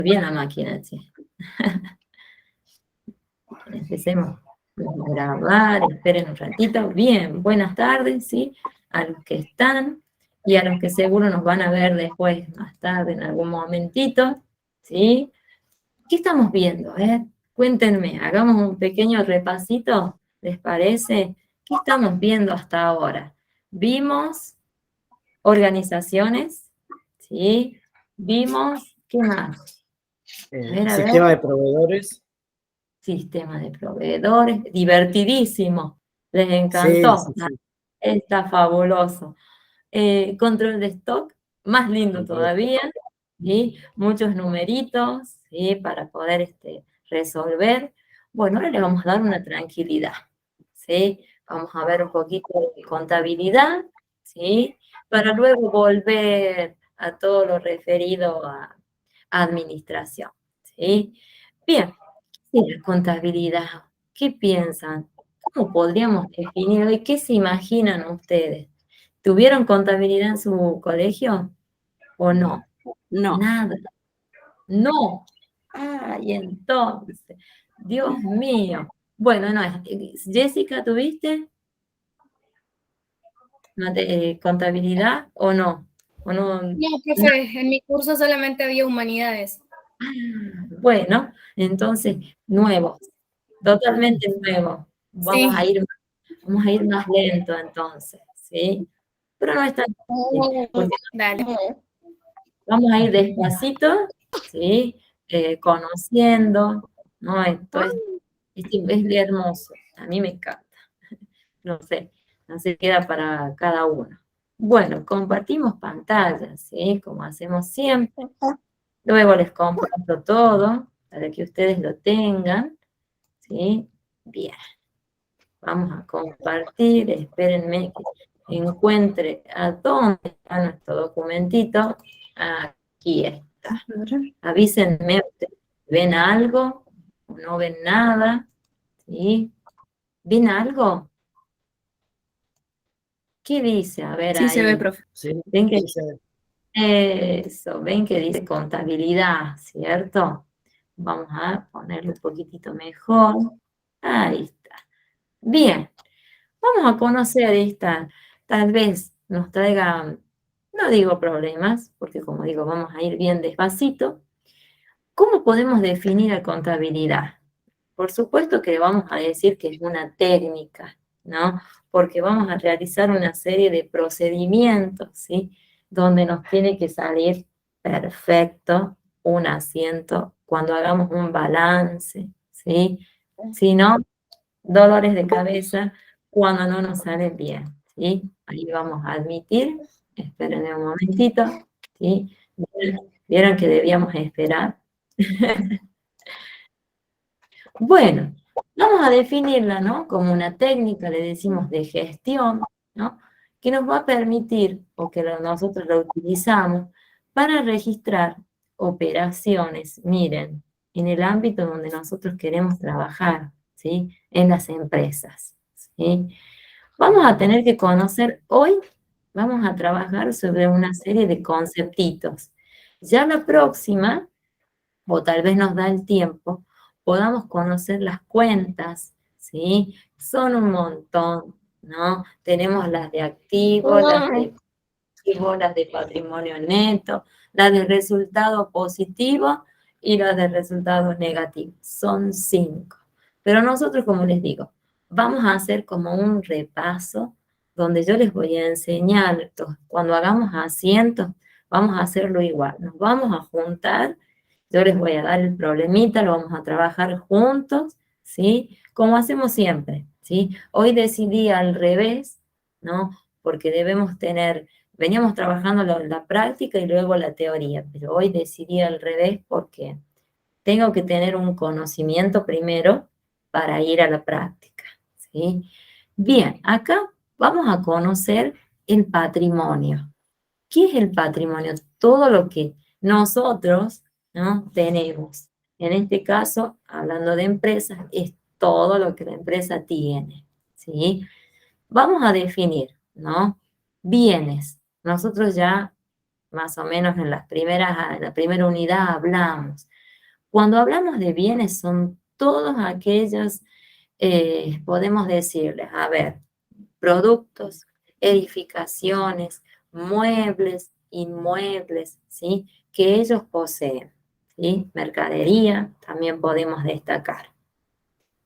Bien la máquina, sí. Empecemos a grabar, esperen un ratito. Bien, buenas tardes, ¿sí? A los que están y a los que seguro nos van a ver después, más tarde, en algún momentito, ¿sí? ¿Qué estamos viendo? Cuéntenme, hagamos un pequeño repasito, ¿les parece? ¿Qué estamos viendo hasta ahora? Vimos organizaciones, ¿sí? Vimos, ¿qué más? A ver. Sistema de proveedores. Sistema de proveedores, divertidísimo, les Sí, encantó, sí, sí. está fabuloso. Control de stock, más lindo Control. todavía, ¿sí? Muchos numeritos, ¿sí? Para poder resolver. Bueno, ahora le vamos a dar una tranquilidad, ¿sí? Vamos a ver un poquito de contabilidad, ¿sí? Para luego volver a todo lo referido a administración, ¿sí? Bien. Sí, la contabilidad. ¿Qué piensan? ¿Cómo podríamos definirlo y qué se imaginan ustedes? ¿Tuvieron contabilidad en su colegio o no? No. Nada. No. Ay, entonces, Dios mío. Bueno, no, Jessica, ¿tuviste contabilidad o no? ¿O no? No, profe, en mi curso solamente había humanidades. Bueno, entonces, nuevos, totalmente nuevos. Vamos a Sí. ir más lento entonces, ¿sí? Pero no es tan difícil, porque Dale. vamos a ir despacito, ¿sí? Conociendo, ¿no? Entonces, es hermoso, a mí me encanta. No sé, no se queda para cada uno. Bueno, compartimos pantallas, ¿sí? Como hacemos siempre. Luego les comparto todo para que ustedes lo tengan, ¿sí? Bien. Vamos a compartir, espérenme que encuentre a dónde está nuestro documentito. Aquí está. Avísenme, ¿ustedes ven algo o no ven nada? ¿Sí? ¿Ven algo? ¿Qué dice? A ver Sí se ve, ahí. profe. Sí, ¿Ven que sí, se ve. eso? ¿Ven que dice contabilidad, cierto? Vamos a ponerlo un poquitito mejor. Ahí está. Bien. Vamos a conocer esta, tal vez nos traiga, no digo problemas, porque como digo, vamos a ir bien despacito. ¿Cómo podemos definir la contabilidad? Por supuesto que vamos a decir que es una técnica, ¿no? Porque vamos a realizar una serie de procedimientos, ¿sí? Donde nos tiene que salir perfecto un asiento cuando hagamos un balance, ¿sí? Si no, dolores de cabeza cuando no nos salen bien, ¿sí? Ahí vamos a admitir, esperen un momentito, ¿sí? ¿Vieron que debíamos esperar? Bueno, vamos a definirla, ¿no? Como una técnica, le decimos, de gestión, ¿no? Que nos va a permitir, o que nosotros la utilizamos, para registrar operaciones, miren, en el ámbito donde nosotros queremos trabajar, ¿sí? En las empresas, ¿sí? Vamos a tener que conocer hoy, vamos a trabajar sobre una serie de conceptitos. Ya la próxima, o tal vez nos da el tiempo, podamos conocer las cuentas, ¿sí? Son un montón, ¿no? Tenemos las de activos, las de pasivos, las de patrimonio neto, las de resultado positivo y las de resultados negativos. Son 5. Pero nosotros, como les digo, vamos a hacer como un repaso donde yo les voy a enseñar, cuando hagamos asientos, vamos a hacerlo igual. Nos vamos a juntar, yo les voy a dar el problemita, lo vamos a trabajar juntos, ¿sí? Como hacemos siempre, ¿sí? Hoy decidí al revés, ¿no? Porque debemos tener, veníamos trabajando la práctica y luego la teoría, pero hoy decidí al revés porque tengo que tener un conocimiento primero para ir a la práctica, ¿sí? Bien, acá vamos a conocer el patrimonio. ¿Qué es el patrimonio? Todo lo que nosotros, ¿no? Tenemos. En este caso, hablando de empresas, es todo lo que la empresa tiene, ¿sí? Vamos a definir, ¿no? Bienes. Nosotros ya más o menos en la primera unidad hablamos. Cuando hablamos de bienes son todos aquellos, podemos decirles, a ver, productos, edificaciones, muebles, inmuebles, ¿sí? Que ellos poseen, ¿sí? Mercadería también podemos destacar.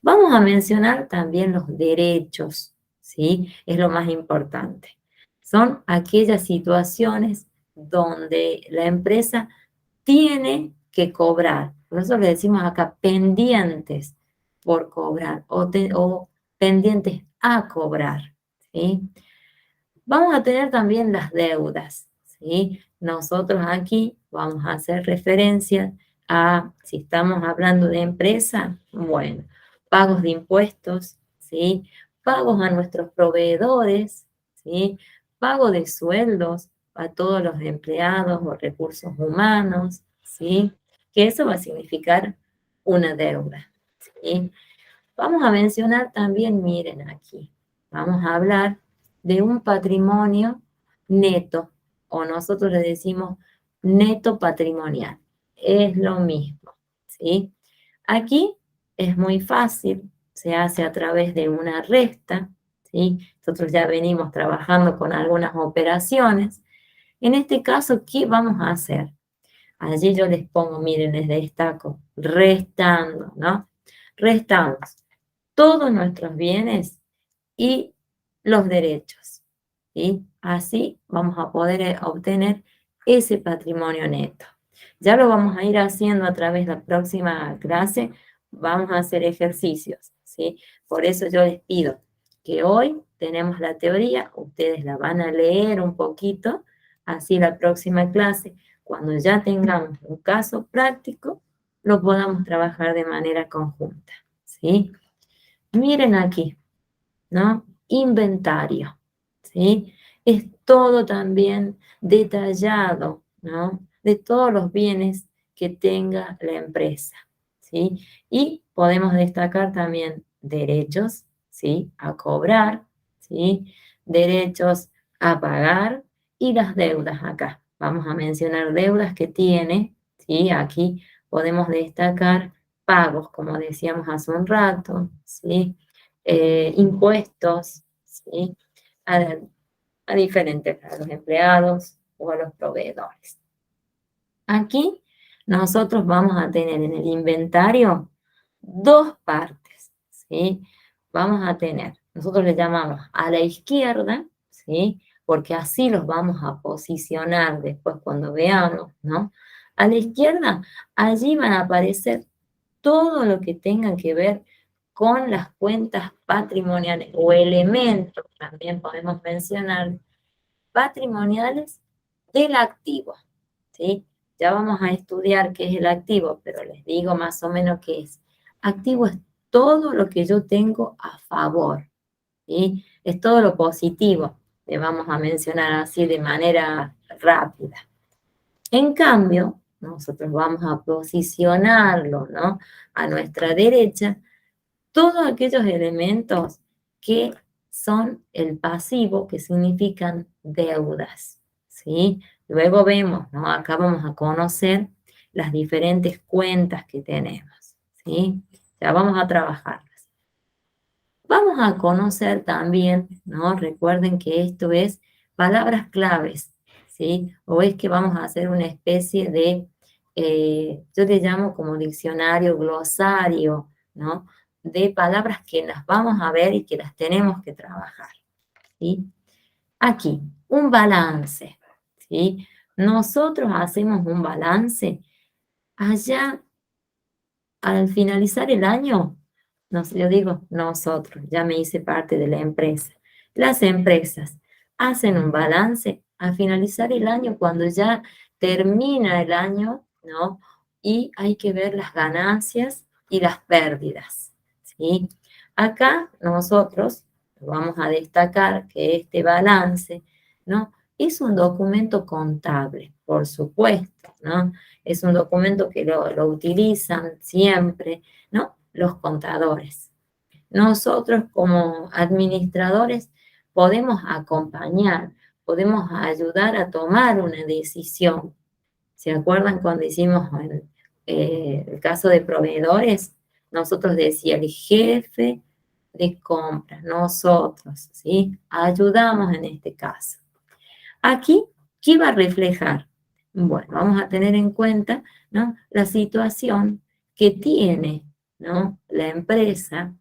Vamos a mencionar también los derechos, ¿sí? Es lo más importante. Son aquellas situaciones donde la empresa tiene que cobrar. Por eso le decimos acá pendientes por cobrar o pendientes a cobrar, ¿sí? Vamos a tener también las deudas, ¿sí? Nosotros aquí vamos a hacer referencia a, si estamos hablando de empresa, bueno, pagos de impuestos, ¿sí? Pagos a nuestros proveedores, ¿sí? Pago de sueldos a todos los empleados o recursos humanos, ¿sí? Que eso va a significar una deuda, ¿sí? Vamos a mencionar también, miren aquí, vamos a hablar de un patrimonio neto, o nosotros le decimos neto patrimonial. Es lo mismo, ¿sí? Aquí es muy fácil, se hace a través de una resta, ¿sí? Nosotros ya venimos trabajando con algunas operaciones. En este caso, ¿qué vamos a hacer? Allí yo les pongo, miren, les destaco, restando, ¿no? Restamos todos nuestros bienes y los derechos, ¿sí? Así vamos a poder obtener ese patrimonio neto. Ya lo vamos a ir haciendo a través de la próxima clase, vamos a hacer ejercicios, ¿sí? Por eso yo les pido que hoy tenemos la teoría, ustedes la van a leer un poquito, así la próxima clase, cuando ya tengamos un caso práctico, lo podamos trabajar de manera conjunta, ¿sí? Miren aquí, ¿no? Inventario, ¿sí? Es todo también detallado, ¿no? De todos los bienes que tenga la empresa, ¿sí? Y podemos destacar también derechos, ¿sí? A cobrar, ¿sí? Derechos a pagar y las deudas acá. Vamos a mencionar deudas que tiene, ¿sí? Aquí podemos destacar pagos, como decíamos hace un rato, ¿sí? Impuestos, ¿sí? A, a diferentes, a los empleados o a los proveedores. Aquí nosotros vamos a tener en el inventario dos partes, ¿sí? Vamos a tener, nosotros le llamamos a la izquierda, ¿sí? Porque así los vamos a posicionar después cuando veamos, ¿no? A la izquierda, allí van a aparecer todo lo que tenga que ver con las cuentas patrimoniales o elementos, también podemos mencionar, patrimoniales del activo, ¿sí? Ya vamos a estudiar qué es el activo, pero les digo más o menos qué es. Activo es todo lo que yo tengo a favor, ¿sí? Es todo lo positivo, le vamos a mencionar así de manera rápida. En cambio, nosotros vamos a posicionarlo, ¿no? A nuestra derecha, todos aquellos elementos que son el pasivo, que significan deudas, ¿sí? Luego vemos, ¿no? Acá vamos a conocer las diferentes cuentas que tenemos, ¿sí? Ya vamos a trabajarlas. Vamos a conocer también, ¿no? Recuerden que esto es palabras claves, ¿sí? O es que vamos a hacer una especie de, yo le llamo como diccionario, glosario, ¿no? De palabras que las vamos a ver y que las tenemos que trabajar, ¿sí? Aquí, un balance, ¿sí? Nosotros hacemos un balance allá al finalizar el año, yo digo nosotros, ya me hice parte de la empresa. Las empresas hacen un balance al finalizar el año, cuando ya termina el año, ¿no? Y hay que ver las ganancias y las pérdidas, ¿sí? Acá nosotros vamos a destacar que este balance, ¿no? Es un documento contable, por supuesto, ¿no? Es un documento que lo utilizan siempre, ¿no? Los contadores. Nosotros como administradores podemos acompañar, podemos ayudar a tomar una decisión. ¿Se acuerdan cuando hicimos el caso de proveedores? Nosotros decía el jefe de compras, nosotros, ¿sí? Ayudamos en este caso. Aquí, ¿qué va a reflejar? Bueno, vamos a tener en cuenta, ¿no?, la situación que tiene, ¿no?, la empresa,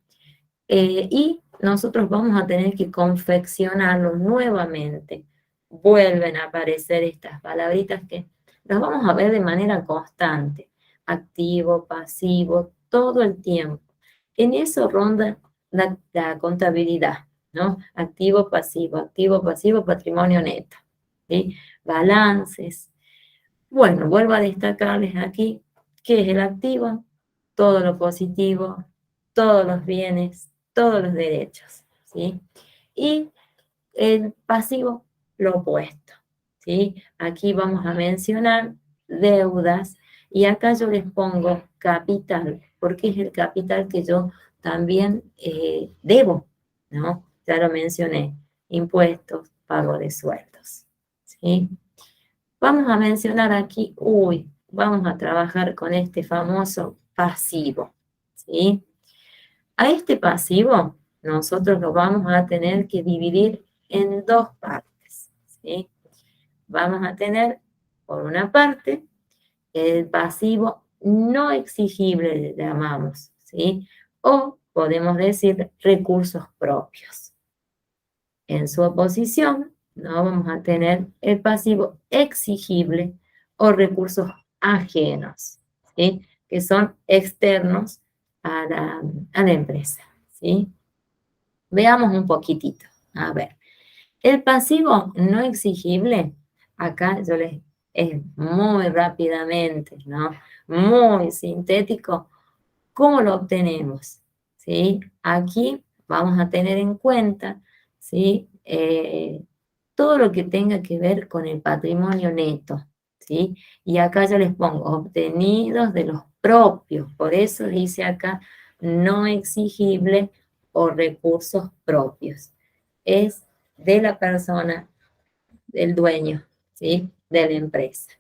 y nosotros vamos a tener que confeccionarlo nuevamente. Vuelven a aparecer estas palabritas que las vamos a ver de manera constante. Activo, pasivo, todo el tiempo. En eso ronda la contabilidad, ¿no? Activo, pasivo, patrimonio neto, ¿sí? Balances. Bueno, vuelvo a destacarles aquí qué es el activo: todo lo positivo, todos los bienes, todos los derechos, ¿sí? Y el pasivo, lo opuesto, ¿sí? Aquí vamos a mencionar deudas y acá yo les pongo capital, porque es el capital que yo también debo, ¿no? Ya lo mencioné: impuestos, pago de sueldos, ¿sí? Vamos a mencionar aquí, vamos a trabajar con este famoso pasivo, ¿sí? A este pasivo nosotros lo vamos a tener que dividir en dos partes, ¿sí? Vamos a tener, por una parte, el pasivo no exigible, le llamamos, ¿sí? O podemos decir recursos propios. En su oposición, no vamos a tener el pasivo exigible o recursos ajenos, ¿sí?, que son externos a la empresa, ¿sí? Veamos un poquitito. A ver, el pasivo no exigible, acá yo les, es muy rápidamente, ¿no?, muy sintético, ¿cómo lo obtenemos? ¿Sí? Aquí vamos a tener en cuenta, ¿sí?, todo lo que tenga que ver con el patrimonio neto, ¿sí? Y acá yo les pongo obtenidos de los propios, por eso dice acá no exigible o recursos propios. Es de la persona, del dueño, ¿sí?, de la empresa,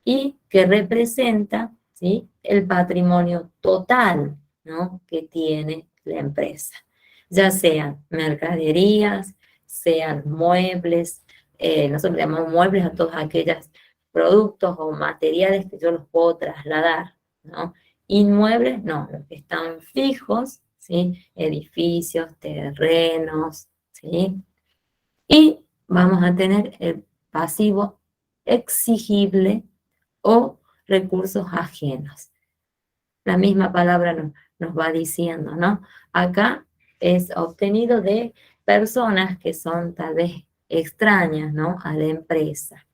y que representa, ¿sí?, el patrimonio total, ¿no?, que tiene la empresa, ya sean mercaderías, sean muebles. Nosotros llamamos muebles a todos aquellos productos o materiales que yo los puedo trasladar, ¿no? Inmuebles, no, los que están fijos, ¿sí?, edificios, terrenos, ¿sí? Y vamos a tener el pasivo exigible o recursos ajenos. La misma palabra nos va diciendo, ¿no? Acá es obtenido de personas que son tal vez extrañas, ¿no?, a la empresa.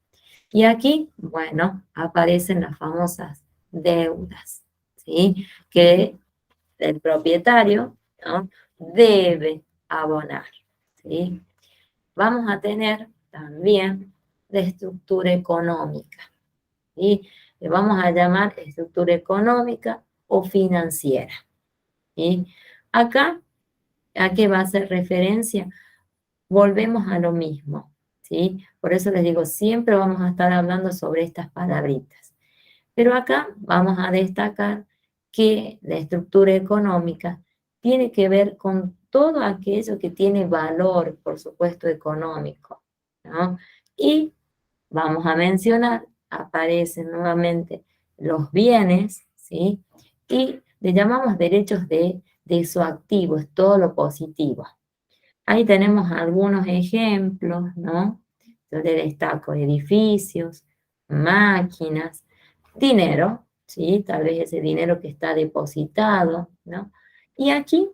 Y aquí, bueno, aparecen las famosas deudas, ¿sí?, que el propietario, ¿no?, debe abonar, ¿sí? Vamos a tener también la estructura económica, ¿sí? Le vamos a llamar estructura económica o financiera, ¿sí? Acá, ¿a qué va a hacer referencia? Volvemos a lo mismo, ¿sí? Por eso les digo, siempre vamos a estar hablando sobre estas palabritas. Pero acá vamos a destacar que la estructura económica tiene que ver con todo aquello que tiene valor, por supuesto, económico, ¿no? Y vamos a mencionar, aparecen nuevamente los bienes, ¿sí? Y le llamamos derechos de su activo, es todo lo positivo. Ahí tenemos algunos ejemplos, ¿no? Yo le destaco edificios, máquinas, dinero, ¿sí? Tal vez ese dinero que está depositado, ¿no? Y aquí,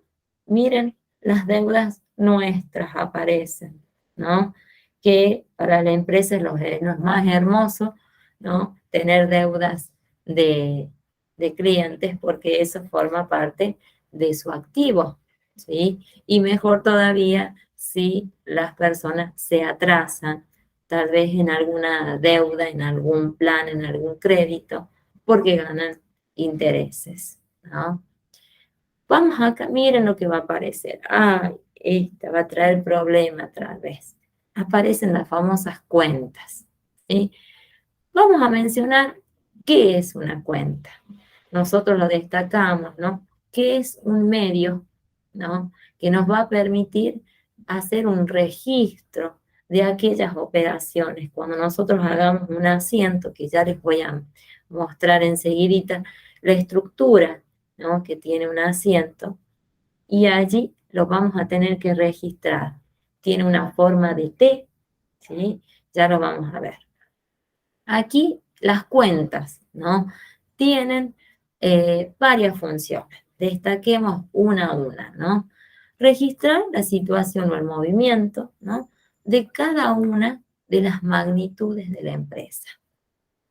miren, las deudas nuestras aparecen, ¿no? Que para la empresa es lo más hermoso, ¿no?, tener deudas de, de clientes, porque eso forma parte de su activo, ¿sí? Y mejor todavía si las personas se atrasan, tal vez en alguna deuda, en algún plan, en algún crédito, porque ganan intereses, ¿no? Vamos acá, miren lo que va a aparecer. Ay, esta va a traer problema otra vez. aparecen las famosas cuentas, ¿sí? Vamos a mencionar qué es una cuenta. Nosotros lo destacamos, ¿no? ¿Qué es un medio, ¿no? Que nos va a permitir hacer un registro de aquellas operaciones. Cuando nosotros hagamos un asiento, que ya les voy a mostrar enseguidita, la estructura, ¿no? Que tiene un asiento, y allí lo vamos a tener que registrar. Tiene una forma de T, ¿sí? Ya lo vamos a ver. Aquí las cuentas, ¿no? Tienen varias funciones. Destaquemos una a una, ¿no? Registrar la situación o el movimiento, ¿no? De cada una de las magnitudes de la empresa.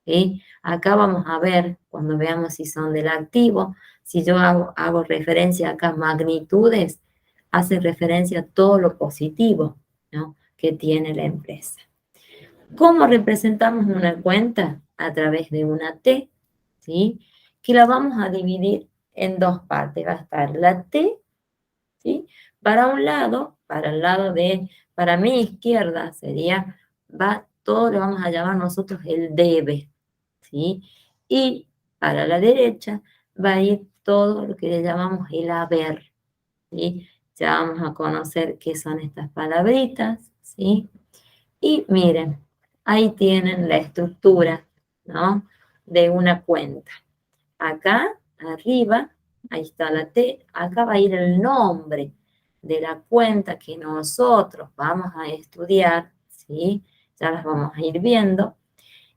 ¿Sí? Acá vamos a ver, cuando veamos si son del activo, si yo hago referencia acá a magnitudes, hace referencia a todo lo positivo, ¿no? Que tiene la empresa. ¿Cómo representamos una cuenta? A través de una T, ¿sí? Que la vamos a dividir en dos partes. Va a estar la T, ¿sí? Para un lado, para mi izquierda sería, todo lo vamos a llamar nosotros el debe, ¿sí? Y para la derecha va a ir todo lo que le llamamos el haber, ¿sí? Ya vamos a conocer qué son estas palabritas, ¿sí? Y miren, ahí tienen la estructura, ¿no? De una cuenta. Acá, arriba, ahí está la T, acá va a ir el nombre de la cuenta que nosotros vamos a estudiar, ¿sí? Ya las vamos a ir viendo.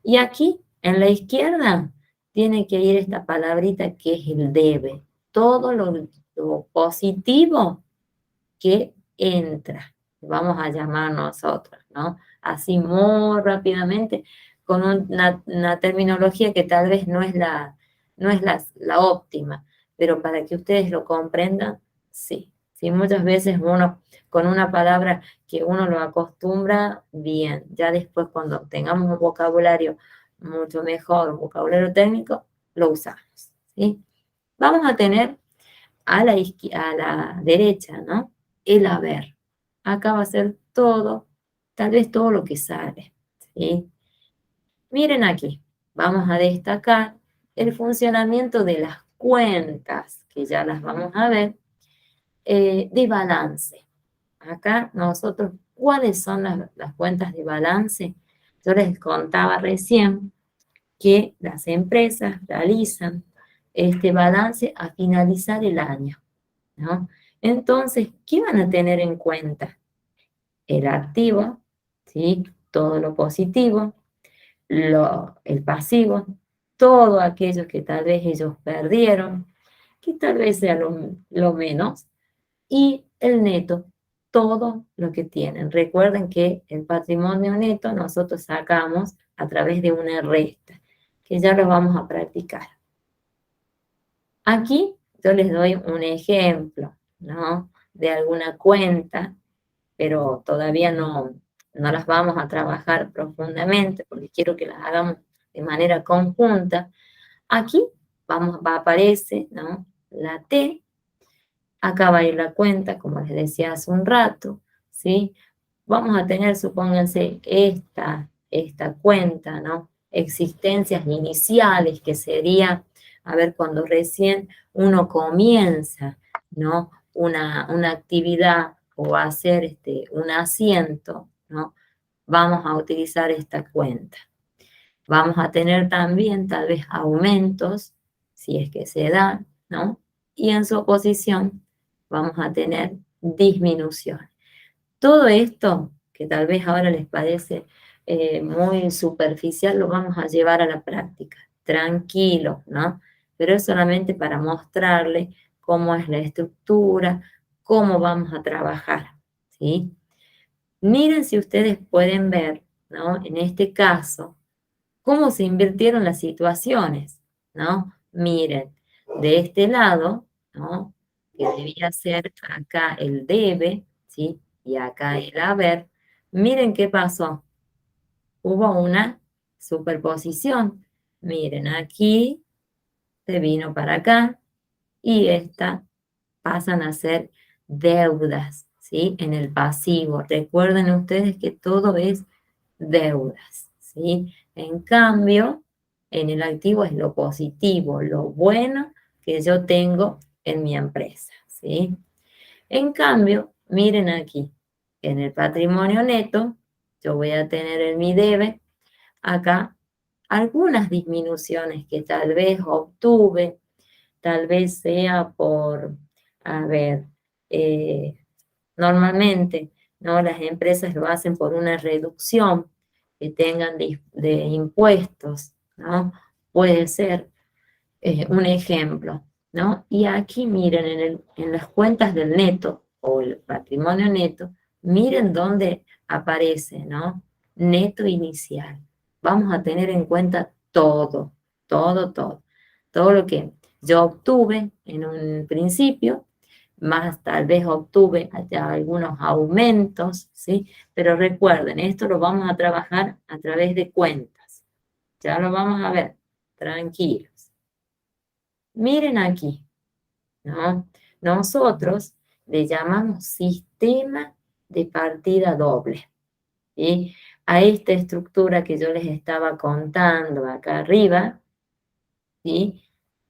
Y aquí, en la izquierda, tiene que ir esta palabrita que es el debe. Todo lo positivo que entra, vamos a llamar nosotros, ¿no? Así muy rápidamente, con una terminología que tal vez no es la óptima, pero para que ustedes lo comprendan, sí. Sí, muchas veces uno, con una palabra que uno lo acostumbra, bien, ya después cuando tengamos un vocabulario mucho mejor, un vocabulario técnico, lo usamos, ¿sí? Vamos a tener a la derecha, ¿no? El haber. Acá va a ser todo, tal vez todo lo que sale, ¿sí? Miren aquí, vamos a destacar el funcionamiento de las cuentas, que ya las vamos a ver, de balance. Acá nosotros, ¿cuáles son las cuentas de balance? Yo les contaba recién que las empresas realizan este balance a finalizar el año, ¿no? Entonces, ¿qué van a tener en cuenta? El activo, ¿sí? Todo lo positivo, el pasivo, todo aquello que tal vez ellos perdieron, que tal vez sea lo menos, y el neto, todo lo que tienen. Recuerden que el patrimonio neto nosotros sacamos a través de una resta, que ya lo vamos a practicar. Aquí yo les doy un ejemplo, ¿no? De alguna cuenta, pero todavía no las vamos a trabajar profundamente porque quiero que las hagamos de manera conjunta. Aquí aparece, ¿no? La T, acá va a ir la cuenta, como les decía hace un rato, ¿sí? Vamos a tener, supónganse, esta cuenta, ¿no? Existencias iniciales, que sería, a ver, cuando recién uno comienza, ¿no? Una actividad o hacer un asiento, ¿no? Vamos a utilizar esta cuenta. Vamos a tener también tal vez aumentos, si es que se dan, ¿no? Y en su oposición vamos a tener disminuciones. Todo esto, que tal vez ahora les parece muy superficial, lo vamos a llevar a la práctica, tranquilo, ¿no? Pero es solamente para mostrarles cómo es la estructura, cómo vamos a trabajar, ¿sí? Miren si ustedes pueden ver, ¿no? En este caso, cómo se invirtieron las situaciones, ¿no? Miren, de este lado, ¿no? Que debía ser acá el debe, ¿sí? Y acá el haber. Miren qué pasó. Hubo una superposición. Miren, aquí se vino para acá y esta pasan a ser deudas, ¿sí? En el pasivo. Recuerden ustedes que todo es deudas, ¿sí? En cambio, en el activo es lo positivo, lo bueno que yo tengo en mi empresa, ¿sí? En cambio, miren aquí, en el patrimonio neto, yo voy a tener en mi debe acá algunas disminuciones que tal vez obtuve, tal vez sea por, a ver, eh, normalmente, ¿no? Las empresas lo hacen por una reducción que tengan de impuestos, ¿no? Puede ser un ejemplo, ¿no? Y aquí miren, en las cuentas del neto o el patrimonio neto, miren dónde aparece, ¿no? Neto inicial. Vamos a tener en cuenta todo, todo, todo. Todo lo que yo obtuve en un principio, más tal vez obtuve allá algunos aumentos, ¿sí? Pero recuerden, esto lo vamos a trabajar a través de cuentas. Ya lo vamos a ver, tranquilos. Miren aquí, ¿no? Nosotros le llamamos sistema de partida doble, ¿sí? A esta estructura que yo les estaba contando acá arriba, ¿sí?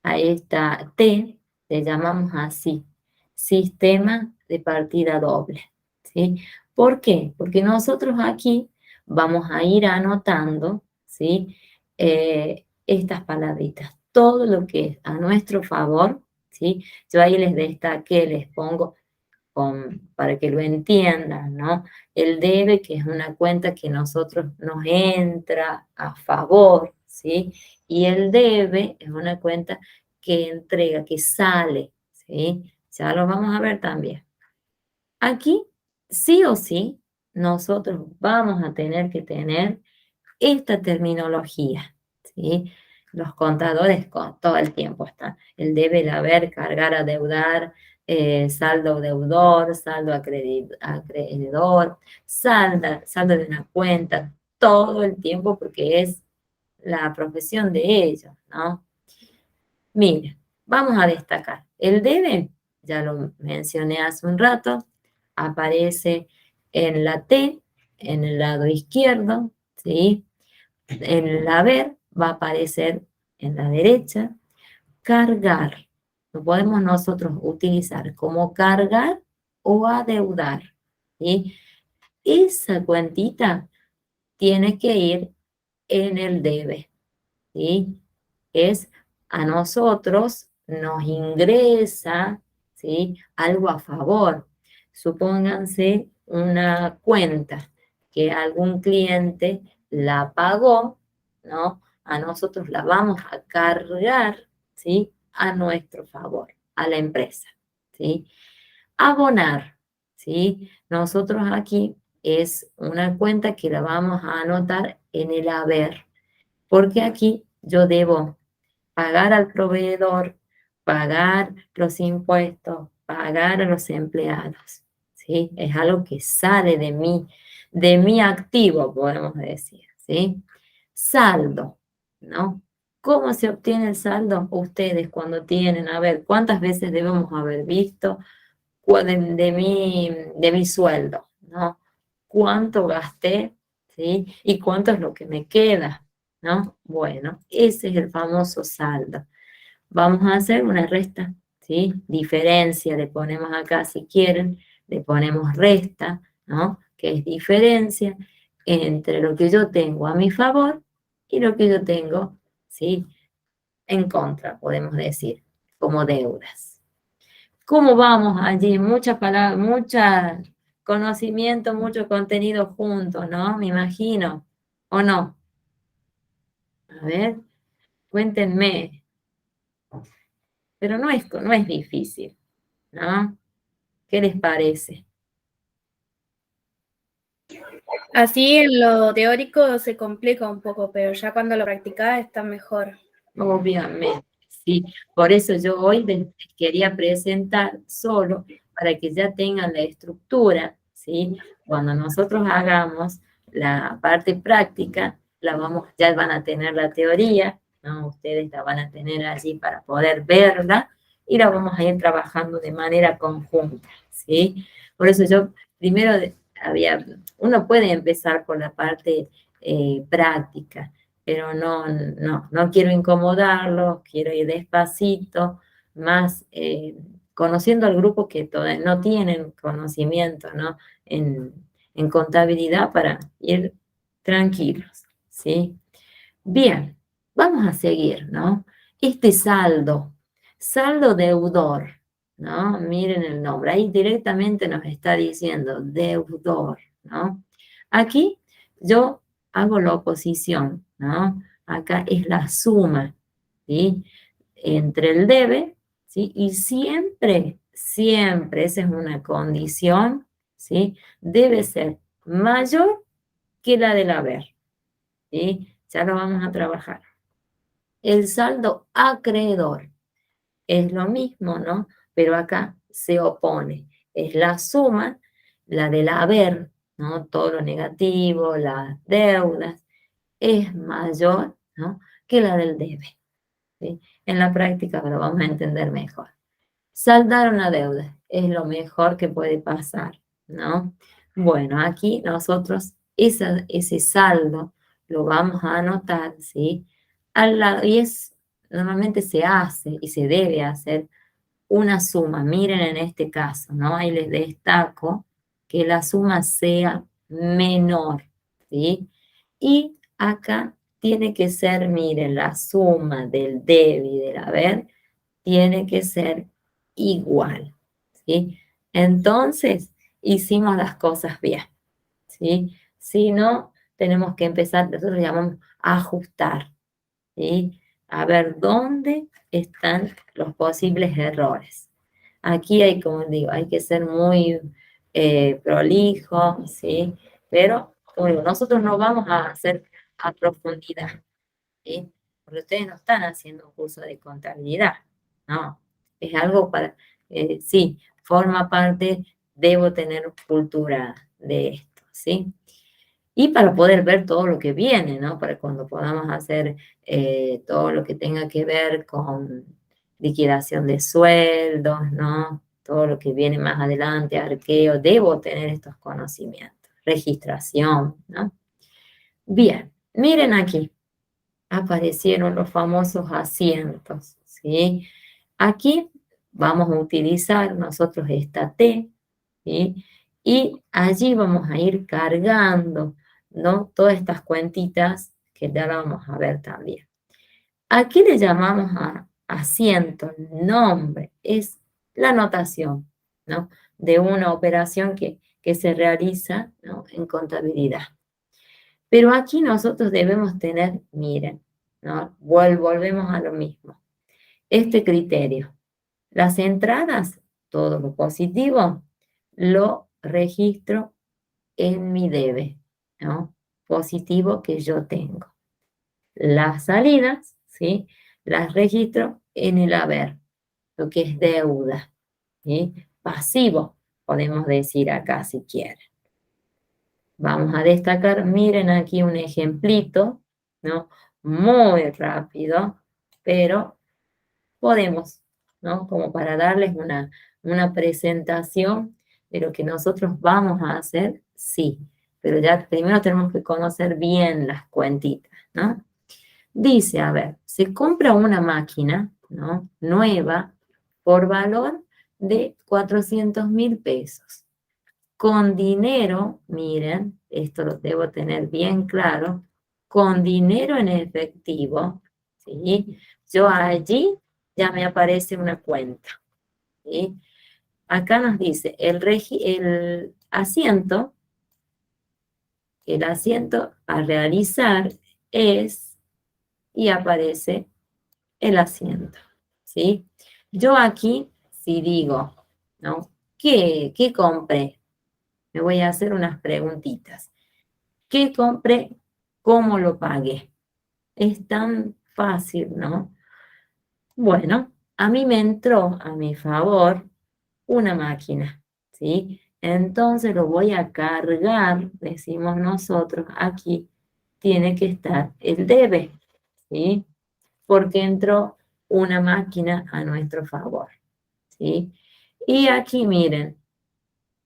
A esta T le llamamos así, sistema de partida doble, ¿sí? ¿Por qué? Porque nosotros aquí vamos a ir anotando, ¿sí? Estas palabritas, todo lo que es a nuestro favor, ¿sí? Yo ahí les destaqué, les pongo para que lo entiendan, ¿no? El debe, que es una cuenta que nosotros nos entra a favor, ¿sí? Y el debe es una cuenta que entrega, que sale, ¿sí? Ya lo vamos a ver también. Aquí, sí o sí, nosotros vamos a tener que tener esta terminología, ¿sí? Los contadores todo el tiempo están. El debe, el haber, cargar, adeudar, saldo deudor, saldo acreedor, saldo de una cuenta, todo el tiempo porque es la profesión de ellos, ¿no? Miren, vamos a destacar. El debe, ya lo mencioné hace un rato, aparece en la T, en el lado izquierdo, ¿sí? El haber va a aparecer en la derecha. Cargar. Lo podemos nosotros utilizar como cargar o adeudar. ¿Sí? Esa cuentita tiene que ir en el debe. ¿Sí? Es a nosotros nos ingresa, ¿sí? Algo a favor. Supónganse una cuenta que algún cliente la pagó, ¿no? A nosotros la vamos a cargar, ¿sí? A nuestro favor, a la empresa, ¿sí? Abonar, ¿sí? Nosotros aquí es una cuenta que la vamos a anotar en el haber, porque aquí yo debo pagar al proveedor, pagar los impuestos, pagar a los empleados, ¿sí? Es algo que sale de mi activo, podemos decir, ¿sí? Saldo, ¿no? ¿Cómo se obtiene el saldo? Ustedes cuando tienen, a ver, ¿cuántas veces debemos haber visto de mi sueldo, ¿no? ¿Cuánto gasté? ¿Sí? ¿Y cuánto es lo que me queda? ¿No? Bueno, ese es el famoso saldo. Vamos a hacer una resta, ¿sí? Diferencia, le ponemos acá si quieren, le ponemos resta, ¿no? Que es diferencia entre lo que yo tengo a mi favor y lo que yo tengo, ¿sí? En contra, podemos decir, como deudas. ¿Cómo vamos allí? Muchas palabras, mucha conocimiento, mucho contenido juntos, ¿no? Me imagino. ¿O no? A ver, cuéntenme. Pero no es difícil, ¿no? ¿Qué les parece? Así en lo teórico se complica un poco, pero ya cuando lo practicás está mejor. Obviamente, sí. Por eso yo hoy les quería presentar solo para que ya tengan la estructura, ¿sí? Cuando nosotros hagamos la parte práctica, ya van a tener la teoría, ¿no? Ustedes la van a tener allí para poder verla y la vamos a ir trabajando de manera conjunta, ¿sí? Por eso yo primero uno puede empezar por la parte práctica, pero no quiero incomodarlos, quiero ir despacito, más conociendo al grupo que todavía no tienen conocimiento, ¿no? En contabilidad para ir tranquilos, ¿sí? Bien, vamos a seguir, ¿no? Este saldo deudor, ¿no? Miren el nombre, ahí directamente nos está diciendo deudor, ¿no? Aquí yo hago la oposición, ¿no? Acá es la suma, ¿sí? Entre el debe, ¿sí? Y siempre, esa es una condición, ¿sí? Debe ser mayor que la del haber, ¿sí? Ya lo vamos a trabajar. El saldo acreedor es lo mismo, ¿no? Pero acá se opone. Es la suma, la del haber, ¿no? Todo lo negativo, las deudas, es mayor, ¿no? Que la del debe, ¿sí? En la práctica lo vamos a entender mejor. Saldar una deuda es lo mejor que puede pasar, ¿no? Bueno, aquí nosotros ese saldo lo vamos a anotar, ¿sí? Al lado, y normalmente se hace y se debe hacer una suma. Miren en este caso, ¿no? Ahí les destaco que la suma sea menor, ¿sí? Y acá tiene que ser, miren, la suma del debe y del haber tiene que ser igual, ¿sí? Entonces, hicimos las cosas bien, ¿sí? Si no, tenemos que empezar, nosotros llamamos a ajustar, ¿sí? A ver dónde están los posibles errores. Aquí hay, como digo, hay que ser muy prolijo, ¿sí? Pero, como digo, nosotros no vamos a hacer a profundidad, ¿sí? Porque ustedes no están haciendo un curso de contabilidad, no. Es algo para, sí, forma parte, debo tener cultura de esto, ¿sí? Y para poder ver todo lo que viene, ¿no? Para cuando podamos hacer todo lo que tenga que ver con liquidación de sueldos, ¿no? Todo lo que viene más adelante, arqueo, debo tener estos conocimientos. Registración, ¿no? Bien, miren aquí aparecieron los famosos asientos, ¿sí? Aquí vamos a utilizar nosotros esta T, ¿sí? Y allí vamos a ir cargando, ¿no? Todas estas cuentitas que ya la vamos a ver también. Aquí le llamamos a asiento, nombre, es la notación, ¿no? De una operación que se realiza, ¿no? En contabilidad. Pero aquí nosotros debemos tener, miren, ¿no? Volvemos a lo mismo. Este criterio. Las entradas, todo lo positivo, lo registro en mi debe, ¿no? Positivo que yo tengo. Las salidas, ¿sí? Las registro en el haber, lo que es deuda, ¿sí? Pasivo, podemos decir acá si quieren. Vamos a destacar, miren aquí un ejemplito, ¿no? Muy rápido, pero podemos, ¿no? Como para darles una presentación de lo que nosotros vamos a hacer, sí, pero ya primero tenemos que conocer bien las cuentitas, ¿no? Dice, a ver, se compra una máquina, ¿no? Nueva por valor de 400.000 pesos con dinero, miren, esto lo debo tener bien claro, con dinero en efectivo, ¿sí? Yo allí ya me aparece una cuenta, ¿sí? Acá nos dice el asiento a realizar es, y aparece el asiento, ¿sí? Yo aquí, si digo, ¿no? ¿Qué compré? Me voy a hacer unas preguntitas. ¿Qué compré? ¿Cómo lo pagué? Es tan fácil, ¿no? Bueno, a mí me entró a mi favor una máquina, ¿sí? Entonces lo voy a cargar, decimos nosotros, aquí tiene que estar el debe, ¿sí? Porque entró una máquina a nuestro favor, ¿sí? Y aquí miren,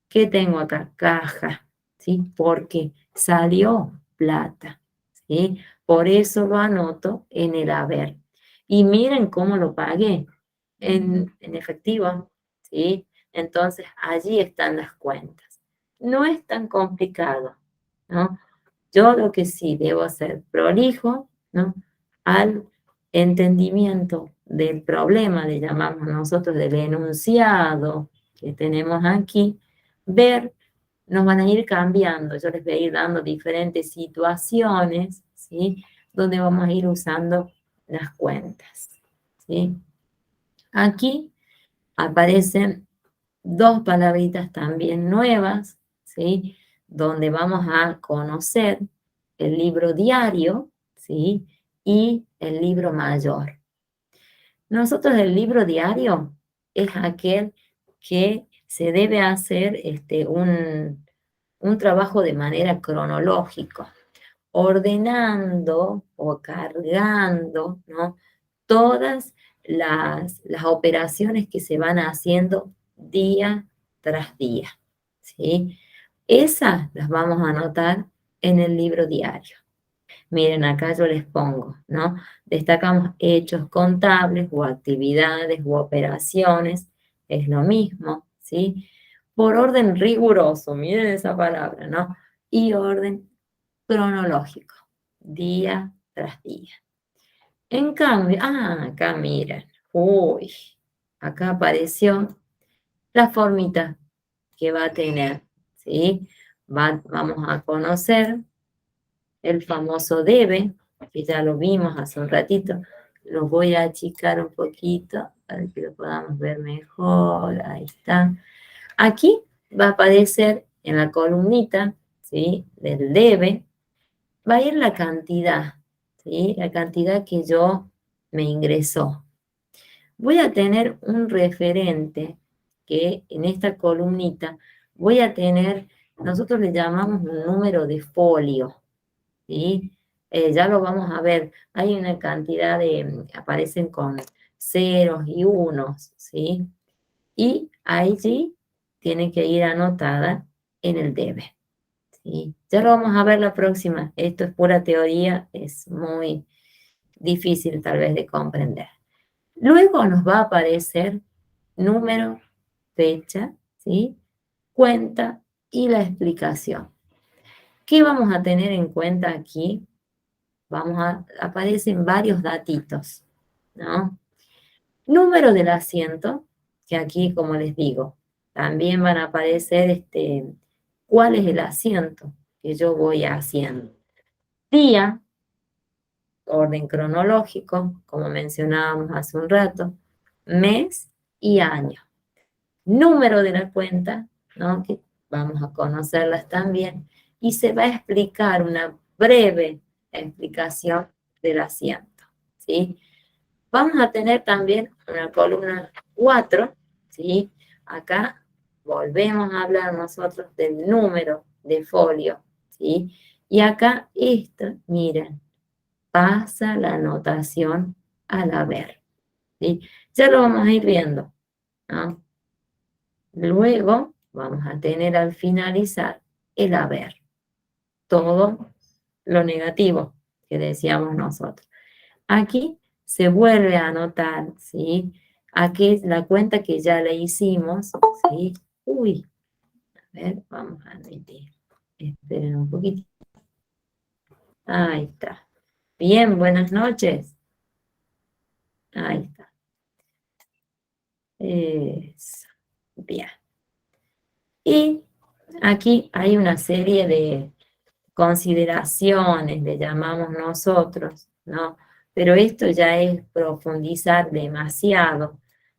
¿Qué tengo acá? Caja, ¿sí? Porque salió plata, ¿sí? Por eso lo anoto en el haber. Y miren cómo lo pagué en efectivo, ¿sí? Entonces, allí están las cuentas. No es tan complicado, ¿no? Yo lo que sí debo ser prolijo, ¿no? Al entendimiento del problema, le llamamos nosotros del enunciado que tenemos aquí, ver, nos van a ir cambiando, yo les voy a ir dando diferentes situaciones, ¿sí? Donde vamos a ir usando las cuentas, ¿sí? Aquí aparecen dos palabritas también nuevas, ¿sí? Donde vamos a conocer el libro diario, ¿sí? Y el libro mayor. Nosotros el libro diario es aquel que se debe hacer un trabajo de manera cronológica, ordenando o cargando, ¿no? Todas las operaciones que se van haciendo día tras día, ¿sí? Esas las vamos a anotar en el libro diario. Miren, acá yo les pongo, ¿no? Destacamos hechos contables o actividades u operaciones, es lo mismo, ¿sí? Por orden riguroso, miren esa palabra, ¿no? Y orden cronológico, día tras día. En cambio, acá miren, uy, acá apareció la formita que va a tener, ¿sí? Vamos a conocer el famoso debe, que ya lo vimos hace un ratito. Lo voy a achicar un poquito para que lo podamos ver mejor. Ahí está. Aquí va a aparecer en la columnita, ¿sí? Del debe, va a ir la cantidad, ¿sí? La cantidad que yo me ingresó. Voy a tener un referente que en esta columnita voy a tener, nosotros le llamamos un número de folio, ¿sí? Ya lo vamos a ver. Hay una cantidad de, aparecen con ceros y unos, ¿sí? Y allí tiene que ir anotada en el debe, ¿sí? Ya lo vamos a ver la próxima. Esto es pura teoría, es muy difícil tal vez de comprender. Luego nos va a aparecer número, fecha, ¿sí? Cuenta y la explicación. ¿Qué vamos a tener en cuenta aquí? Aparecen varios datitos, ¿no? Número del asiento, que aquí, como les digo, también van a aparecer cuál es el asiento que yo voy haciendo. Día, orden cronológico, como mencionábamos hace un rato, mes y año. Número de la cuenta, ¿no? Que vamos a conocerlas también, y se va a explicar una breve explicación del asiento, ¿sí? Vamos a tener también una columna 4, ¿sí? Acá volvemos a hablar nosotros del número de folio, ¿sí? Y acá esto, miren, pasa la anotación al haber, ¿sí? Ya lo vamos a ir viendo, ¿no? Luego vamos a tener al finalizar el haber, todo lo negativo que decíamos nosotros. Aquí se vuelve a anotar, ¿sí? Aquí es la cuenta que ya le hicimos, ¿sí? Uy, a ver, vamos a meter. Esperen un poquito. Ahí está. Bien, buenas noches. Ahí está. Eso. Bien. Y aquí hay una serie de consideraciones, le llamamos nosotros, ¿no? Pero esto ya es profundizar demasiado.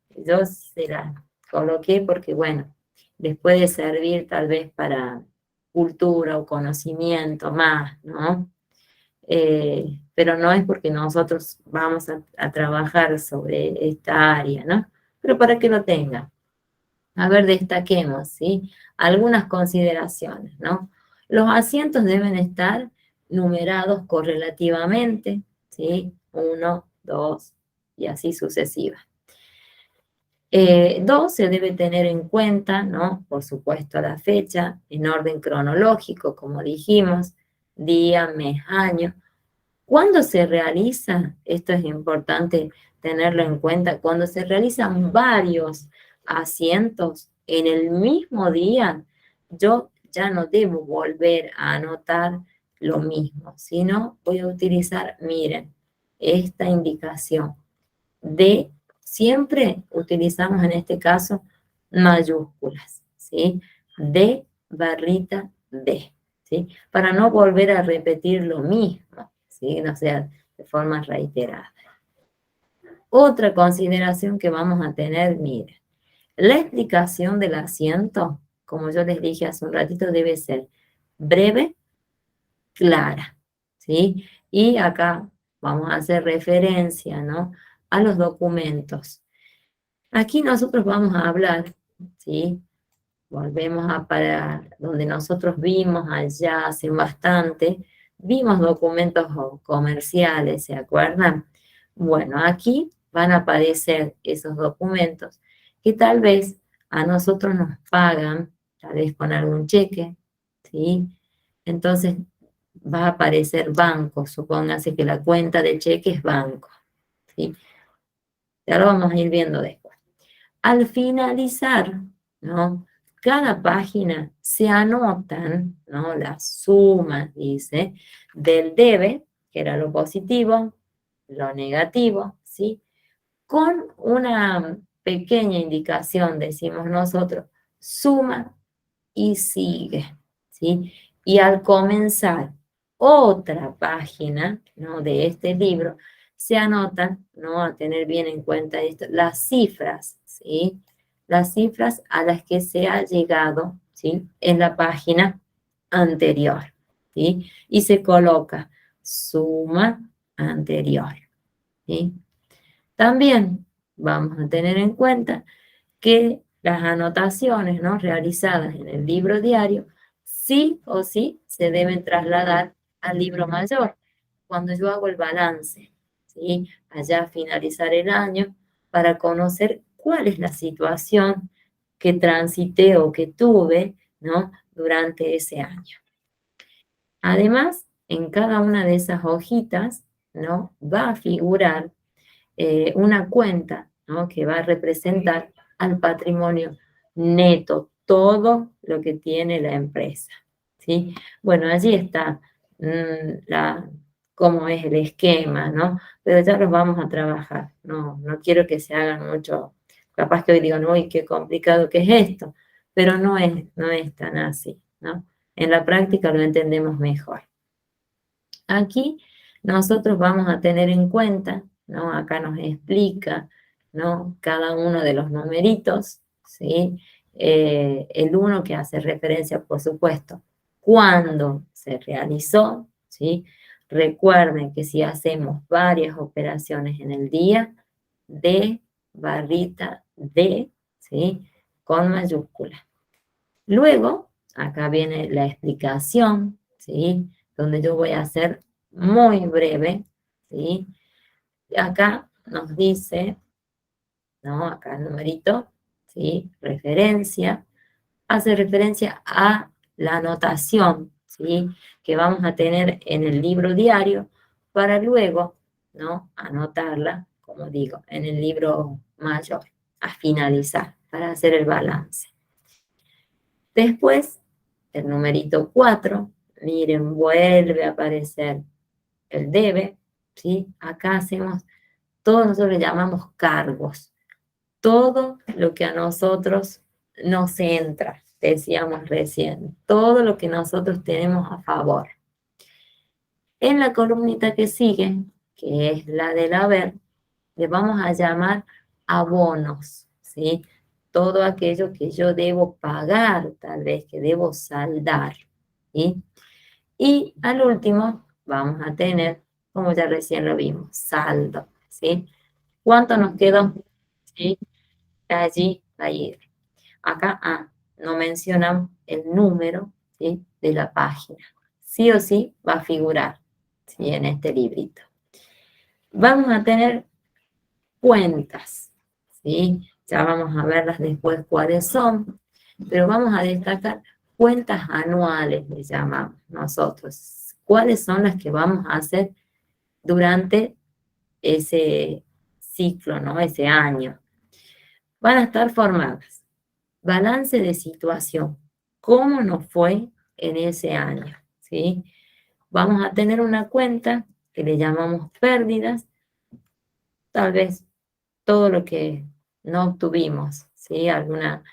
Yo se las coloqué porque, bueno, les puede servir tal vez para cultura o conocimiento más, ¿no? Pero no es porque nosotros vamos a trabajar sobre esta área, ¿no? Pero para que lo tengan. A ver, destaquemos, ¿sí? Algunas consideraciones, ¿no? Los asientos deben estar numerados correlativamente, ¿sí? 1, 2 y así sucesiva. Dos, se debe tener en cuenta, ¿no? Por supuesto, la fecha en orden cronológico, como dijimos, día, mes, año. ¿Cuándo se realiza? Esto es importante tenerlo en cuenta. Cuando se realizan varios asientos en el mismo día, yo ya no debo volver a anotar lo mismo, sino voy a utilizar, miren, esta indicación de, siempre utilizamos en este caso mayúsculas, ¿sí? D barrita D, ¿sí? Para no volver a repetir lo mismo, ¿sí? No sea de forma reiterada. Otra consideración que vamos a tener, miren, la explicación del asiento, como yo les dije hace un ratito, debe ser breve, clara, ¿sí? Y acá vamos a hacer referencia, ¿no? A los documentos. Aquí nosotros vamos a hablar, ¿sí? Volvemos a para donde nosotros vimos allá hace bastante, vimos documentos comerciales, ¿se acuerdan? Bueno, aquí van a aparecer esos documentos que tal vez a nosotros nos pagan, tal vez con algún cheque, ¿sí? Entonces va a aparecer banco, supóngase que la cuenta de cheque es banco, ¿sí? Ya lo vamos a ir viendo después. Al finalizar, ¿no? Cada página se anotan, ¿no? Las sumas, dice, del debe, que era lo positivo, lo negativo, ¿sí? Con una pequeña indicación, decimos nosotros, suma y sigue, ¿sí? Y al comenzar otra página, ¿no? De este libro, se anotan, ¿no? A tener bien en cuenta esto, las cifras, ¿sí? Las cifras a las que se ha llegado, ¿sí? En la página anterior, ¿sí? Y se coloca suma anterior, ¿sí? También vamos a tener en cuenta que las anotaciones, ¿no? Realizadas en el libro diario, sí o sí se deben trasladar al libro mayor, cuando yo hago el balance, ¿sí? Allá a finalizar el año, para conocer cuál es la situación que transité o que tuve, ¿no? Durante ese año. Además, en cada una de esas hojitas, ¿no? Va a figurar una cuenta, ¿no? Que va a representar al patrimonio neto, todo lo que tiene la empresa, ¿sí? Bueno, allí está cómo es el esquema, ¿no? Pero ya los vamos a trabajar, no quiero que se hagan mucho, capaz que hoy digan, uy, qué complicado que es esto, pero no es tan así, ¿no? En la práctica lo entendemos mejor. Aquí nosotros vamos a tener en cuenta, ¿no? Acá nos explica, ¿no? Cada uno de los numeritos, ¿sí? El uno que hace referencia, por supuesto, cuándo se realizó, ¿sí? Recuerden que si hacemos varias operaciones en el día, D barrita D, ¿sí? Con mayúscula. Luego, acá viene la explicación, ¿sí? Donde yo voy a hacer muy breve, ¿sí? Y acá nos dice, ¿no? Acá el numerito, ¿sí? Referencia, hace referencia a la anotación, ¿sí? Que vamos a tener en el libro diario para luego, ¿no? Anotarla, como digo, en el libro mayor, a finalizar, para hacer el balance. Después, el numerito 4, miren, vuelve a aparecer el debe, ¿sí? Acá hacemos, todos nosotros le llamamos cargos, todo lo que a nosotros nos entra, decíamos recién, todo lo que nosotros tenemos a favor. En la columnita que sigue, que es la del haber, le vamos a llamar abonos, ¿sí? Todo aquello que yo debo pagar, tal vez que debo saldar, ¿sí? Y al último vamos a tener, como ya recién lo vimos, saldo, ¿sí? ¿Cuánto nos quedó? ¿Sí? Allí va a ir. Acá, no mencionan el número, ¿sí? De la página. Sí o sí va a figurar, ¿sí? En este librito. Vamos a tener cuentas, ¿sí? Ya vamos a verlas después cuáles son, pero vamos a destacar cuentas anuales, le llamamos nosotros. ¿Cuáles son las que vamos a hacer durante ese ciclo, ¿no? Ese año? Van a estar formadas. Balance de situación. ¿Cómo nos fue en ese año? ¿Sí? Vamos a tener una cuenta que le llamamos pérdidas, tal vez todo lo que no obtuvimos, ¿sí? Alguna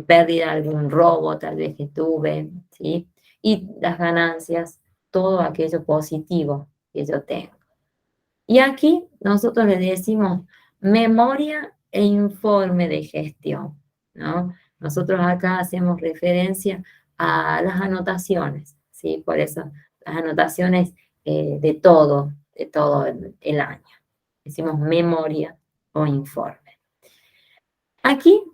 pérdida, algún robo tal vez que tuve, ¿sí? Y las ganancias, todo aquello positivo que yo tengo. Y aquí nosotros le decimos memoria e informe de gestión, ¿no? Nosotros acá hacemos referencia a las anotaciones, ¿sí? Por eso las anotaciones de todo el año. Decimos memoria o informe. Aquí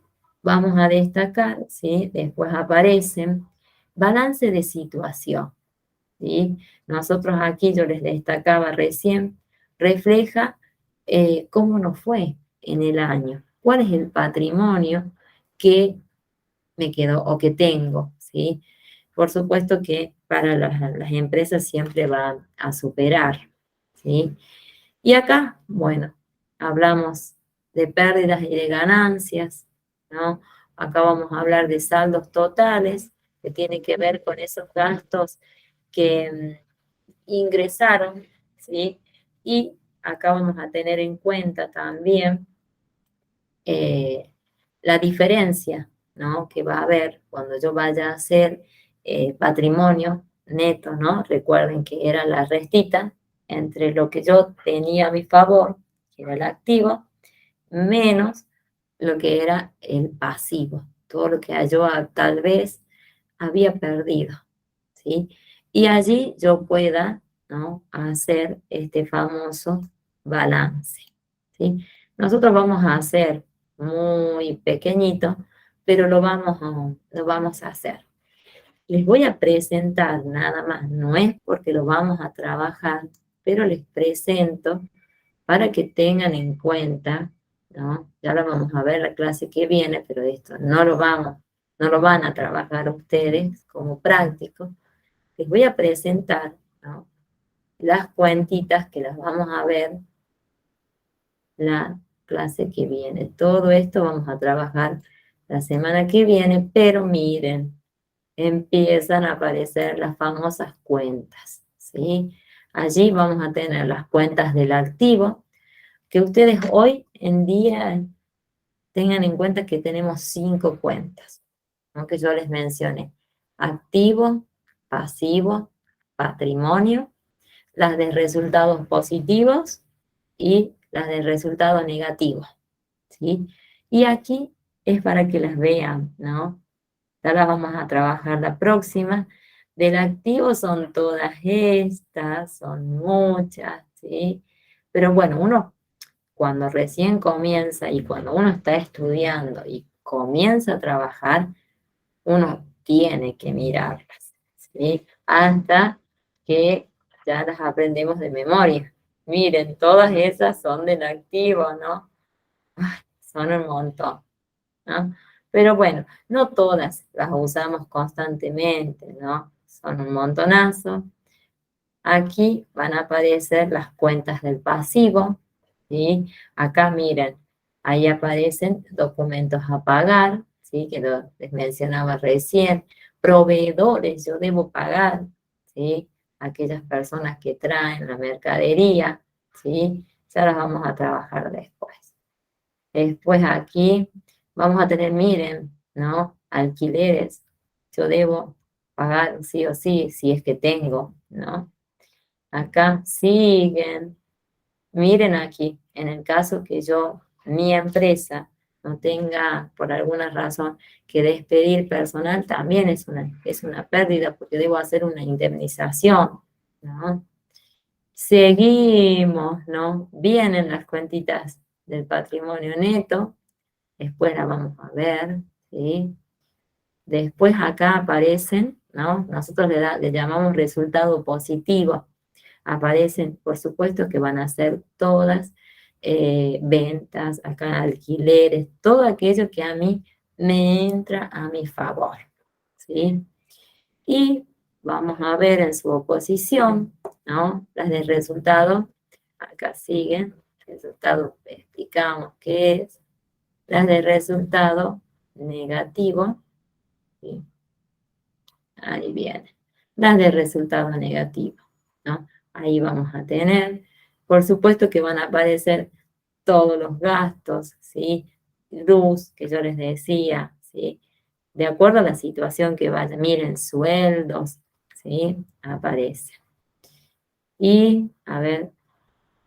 vamos a destacar, ¿sí? Después aparecen balance de situación, ¿sí? Nosotros aquí, yo les destacaba recién, refleja cómo nos fue en el año, cuál es el patrimonio que me quedó o que tengo, ¿sí? Por supuesto que para las empresas siempre van a superar, ¿sí? Y acá, bueno, hablamos de pérdidas y de ganancias, ¿no? Acá vamos a hablar de saldos totales, que tiene que ver con esos gastos que ingresaron, ¿sí? Y acá vamos a tener en cuenta también eh, la diferencia, ¿no? Que va a haber cuando yo vaya a hacer patrimonio neto, ¿no? Recuerden que era la restita entre lo que yo tenía a mi favor, que era el activo, menos lo que era el pasivo, todo lo que yo tal vez había perdido, ¿sí? Y allí yo pueda, ¿no? Hacer este famoso balance, ¿sí? Nosotros vamos a hacer muy pequeñito, pero lo vamos a hacer. Les voy a presentar nada más, no es porque lo vamos a trabajar, pero les presento para que tengan en cuenta, ¿no? Ya lo vamos a ver la clase que viene, pero esto no lo van a trabajar ustedes como práctico. Les voy a presentar, ¿no? Las cuentitas que las vamos a ver la clase que viene. Todo esto vamos a trabajar la semana que viene, pero miren, empiezan a aparecer las famosas cuentas, ¿sí? Allí vamos a tener las cuentas del activo, que ustedes hoy en día tengan en cuenta que tenemos 5 cuentas, ¿no? Que yo les mencioné: activo, pasivo, patrimonio, las de resultados positivos y las de resultados negativos, ¿sí? Y aquí es para que las vean, ¿no? Ya las vamos a trabajar la próxima. Del activo son todas estas, son muchas, ¿sí? Pero bueno, uno cuando recién comienza y cuando uno está estudiando y comienza a trabajar, uno tiene que mirarlas, ¿sí? Hasta que ya las aprendemos de memoria. Miren, todas esas son del activo, ¿no? Ay, son un montón, ¿no? Pero bueno, no todas las usamos constantemente, ¿no? Son un montonazo. Aquí van a aparecer las cuentas del pasivo, ¿sí? Acá miren, ahí aparecen documentos a pagar, ¿sí? Que les mencionaba recién. Proveedores, yo debo pagar, ¿sí? Aquellas personas que traen la mercadería, ¿sí? Ya las vamos a trabajar después. Después aquí vamos a tener, miren, ¿no? Alquileres, yo debo pagar sí o sí, si es que tengo, ¿no? Acá siguen. Miren aquí, en el caso que mi empresa, no tenga por alguna razón que despedir personal, también es una pérdida porque debo hacer una indemnización, ¿no? Seguimos, ¿no? Vienen las cuentitas del patrimonio neto, después la vamos a ver, ¿sí? Después acá aparecen, ¿no? Nosotros le llamamos resultado positivo. Aparecen, por supuesto que van a ser todas ventas, acá alquileres, todo aquello que a mí me entra a mi favor, ¿sí? Y vamos a ver en su oposición, ¿no? Las de resultado, acá siguen, resultado, explicamos qué es, las de resultado negativo, ¿sí? Ahí viene, las de resultado negativo, ¿no? Ahí vamos a tener, por supuesto que van a aparecer todos los gastos, ¿sí? Luz, que yo les decía, ¿sí? De acuerdo a la situación que vaya, miren, sueldos, ¿sí? Aparece. Y, a ver,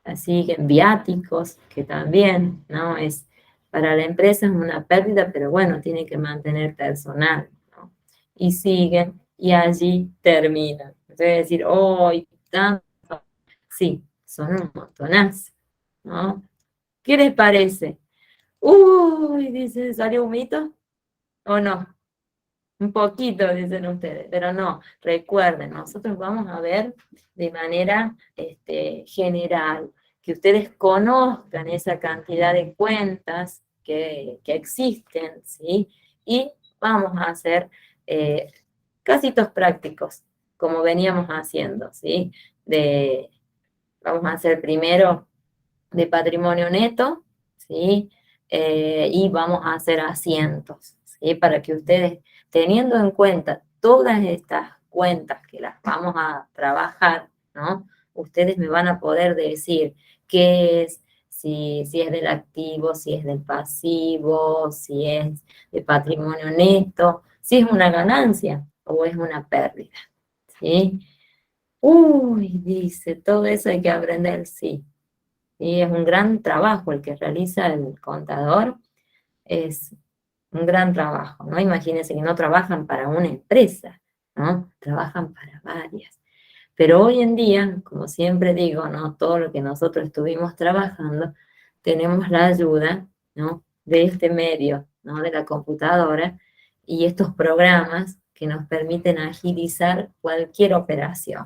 así que viáticos, que también, ¿no? Es, para la empresa es una pérdida, pero bueno, tiene que mantener personal, ¿no? Y siguen, y allí terminan. Entonces decir, oh, tanto. Sí, son un montonazo, ¿no? ¿Qué les parece? Uy, dice, ¿salió un mito? ¿O no? Un poquito, dicen ustedes, pero no, recuerden, nosotros vamos a ver de manera general, que ustedes conozcan esa cantidad de cuentas que existen, ¿sí? Y vamos a hacer eh, casitos prácticos, como veníamos haciendo, ¿sí? Vamos a hacer primero de patrimonio neto, ¿sí? Y vamos a hacer asientos, ¿sí? Para que ustedes, teniendo en cuenta todas estas cuentas que las vamos a trabajar, ¿no? Ustedes me van a poder decir qué es, si es del activo, si es del pasivo, si es de patrimonio neto, si es una ganancia o es una pérdida, ¿sí? Uy, dice, todo eso hay que aprender, sí. Y es un gran trabajo el que realiza el contador, es un gran trabajo, ¿no? Imagínense que no trabajan para una empresa, ¿no? Trabajan para varias. Pero hoy en día, como siempre digo, ¿no? Todo lo que nosotros estuvimos trabajando, tenemos la ayuda, ¿no? De este medio, ¿no? De la computadora y estos programas que nos permiten agilizar cualquier operación,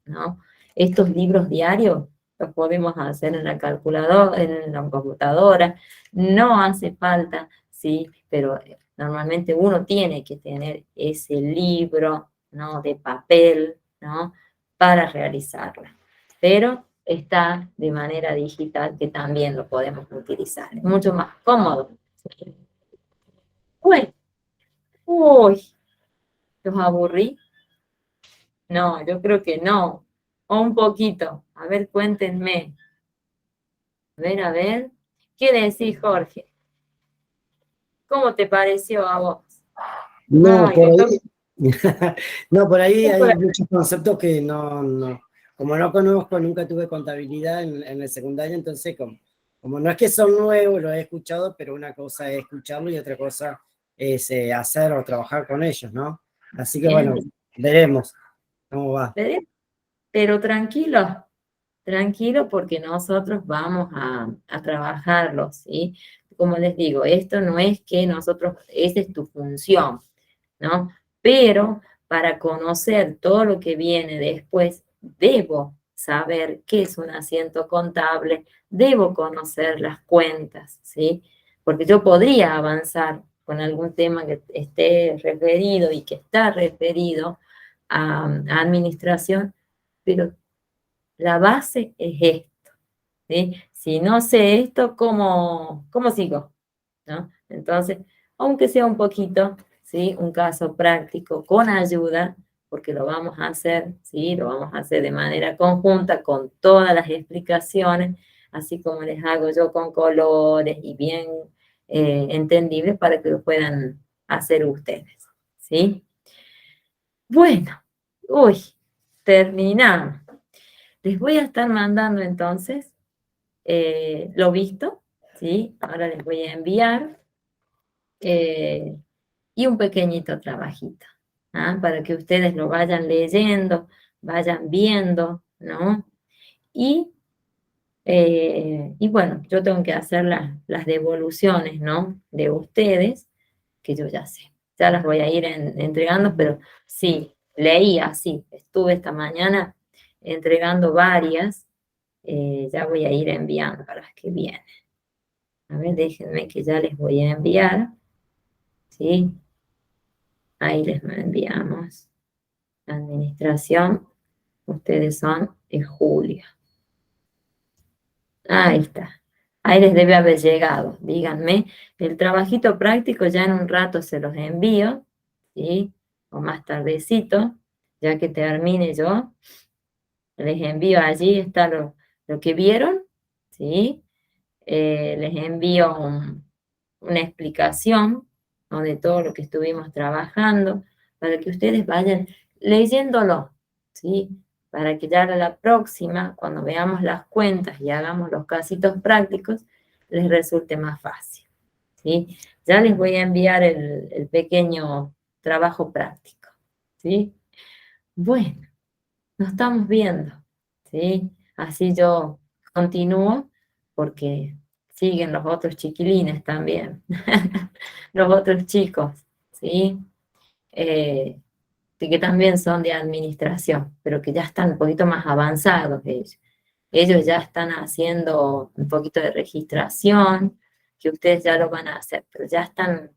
¿no? Estos libros diarios los podemos hacer en la calculadora, en la computadora, no hace falta, sí, pero normalmente uno tiene que tener ese libro, ¿no? De papel, ¿no? Para realizarla. Pero está de manera digital que también lo podemos utilizar. Es mucho más cómodo. Uy, uy, ¿los aburrí? No, yo creo que no. O un poquito. A ver, cuéntenme. A ver. ¿Qué decís, Jorge? ¿Cómo te pareció a vos? No, Ay, por le toca ahí, no, por ahí por hay ahí. muchos conceptos que como no conozco, nunca tuve contabilidad en el secundario, entonces como no es que son nuevos, lo he escuchado, pero una cosa es escucharlo y otra cosa es hacer o trabajar con ellos, ¿no? Así que Bien, bueno, veremos cómo va. veré. Pero tranquilo, tranquilo porque nosotros vamos a trabajarlo, ¿sí? Como les digo, esto no es que nosotros, esa es tu función, ¿no? Pero para conocer todo lo que viene después, debo saber qué es un asiento contable, debo conocer las cuentas, ¿sí? Porque yo podría avanzar con algún tema que esté referido y que está referido a administración, pero la base es esto, ¿sí? Si no sé esto, ¿cómo sigo? ¿No? Entonces, aunque sea un poquito, ¿sí? Un caso práctico con ayuda, porque lo vamos a hacer, ¿sí? Lo vamos a hacer de manera conjunta con todas las explicaciones, así como les hago yo con colores y bien entendibles para que lo puedan hacer ustedes, ¿sí? Bueno, uy, terminamos. Les voy a estar mandando entonces lo visto, ¿sí? Ahora les voy a enviar eh, y un pequeñito trabajito, ¿ah? Para que ustedes lo vayan leyendo, vayan viendo, ¿no? Y bueno, yo tengo que hacer las devoluciones, ¿no? De ustedes, que yo ya sé. Ya las voy a ir entregando, pero sí, leí así. Estuve esta mañana entregando varias. Ya voy a ir enviando a las que vienen. A ver, déjenme que ya les voy a enviar. ¿Sí? Ahí les enviamos. Administración. Ustedes son de julio. Ahí está. Ahí les debe haber llegado. Díganme. El trabajito práctico ya en un rato se los envío. ¿Sí? O más tardecito. Ya que termine yo. Les envío allí. Está lo que vieron. ¿Sí? Les envío una explicación, ¿no?, de todo lo que estuvimos trabajando, para que ustedes vayan leyéndolo, ¿sí? Para que ya a la próxima, cuando veamos las cuentas y hagamos los casitos prácticos, les resulte más fácil, ¿sí? Ya les voy a enviar el pequeño trabajo práctico, ¿sí? Bueno, nos estamos viendo, ¿sí? Así yo continúo, porque siguen los otros chiquilines también, los otros chicos, ¿sí? Que también son de administración, pero que ya están un poquito más avanzados ellos. Ellos ya están haciendo un poquito de registración, que ustedes ya lo van a hacer, pero ya están,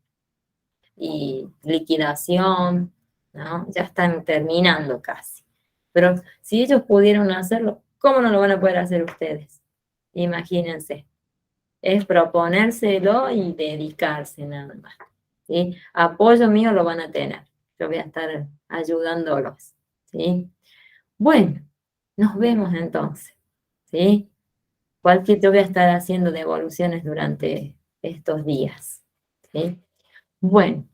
y liquidación, ¿no? Ya están terminando casi. Pero si ellos pudieron hacerlo, ¿cómo no lo van a poder hacer ustedes? Imagínense. Es proponérselo y dedicarse nada más, ¿sí? Apoyo mío lo van a tener. Yo voy a estar ayudándolos, ¿sí? Bueno, nos vemos entonces, ¿sí? Yo voy a estar haciendo devoluciones durante estos días, ¿sí? Bueno,